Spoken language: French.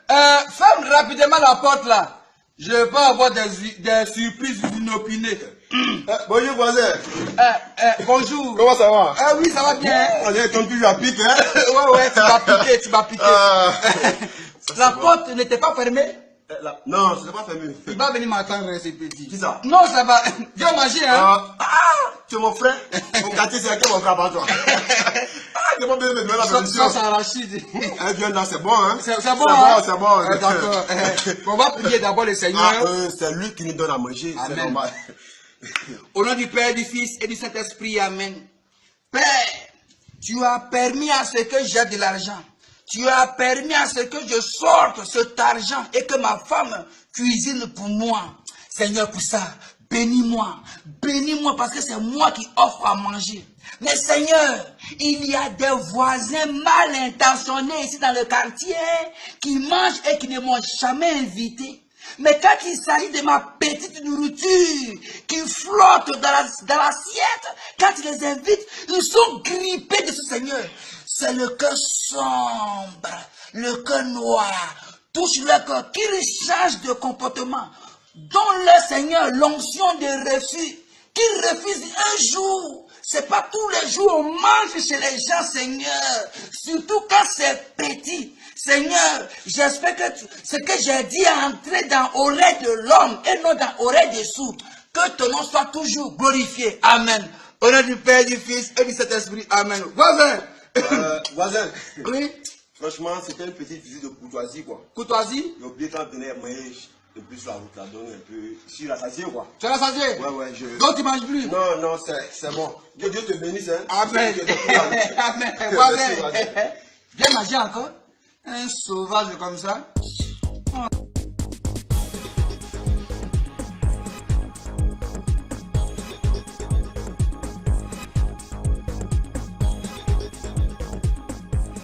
Ferme rapidement la porte là. Je vais pas avoir des surprises inopinées. Bonjour voisin. Bonjour. Comment ça va? Oui, ça va bien. On est comme toujours à pique, hein? Ouais, tu vas piquer. La porte n'était pas fermée? Non, c'est pas fermé. Il va venir m'attendre, ce petit. Qui ça? Non, ça va. Viens manger, hein. Tu es mon frère? Mon quartier, c'est laquelle mon frère par toi? C'est pas bien de me donner la permission. Ça, c'est Rachid. Viens là, c'est bon, hein? C'est bon, hein? C'est bon. D'accord. On va prier d'abord le Seigneur. C'est lui qui nous donne à manger, c'est normal. Au nom du Père, du Fils et du Saint-Esprit, Amen. Père, tu as permis à ce que j'ai de l'argent. Tu as permis à ce que je sorte cet argent et que ma femme cuisine pour moi. Seigneur, pour ça, bénis-moi. Bénis-moi parce que c'est moi qui offre à manger. Mais Seigneur, il y a des voisins mal intentionnés ici dans le quartier qui mangent et qui ne m'ont jamais invité. Mais quand il s'agit de ma petite nourriture qui flotte dans l'assiette, quand il les invite, ils sont grippés de ce Seigneur. C'est le cœur sombre, le cœur noir, touche le cœur, qui change de comportement, dont le Seigneur l'onction de refus, qui refuse un jour. C'est pas tous les jours on mange chez les gens, Seigneur, surtout quand c'est petit. Seigneur, j'espère que ce que j'ai dit est entré dans l'oreille de l'homme et non dans l'oreille des sourds. Que ton nom soit toujours glorifié. Amen. Au nom du Père, du Fils et du Saint-Esprit. Amen. Voisin. Voisin. Oui. Franchement, c'était une petite visite de courtoisie, quoi. Courtoisie? J'ai oublié quand on tenait manger un peu sur la route, là, donc un peu. Je suis rassasié, quoi. Tu es rassasié? Ouais, Donc tu manges plus? Non, c'est bon. Dieu te bénisse, hein. Amen. Amen. Voisin. Viens manger encore. Un sauvage comme ça.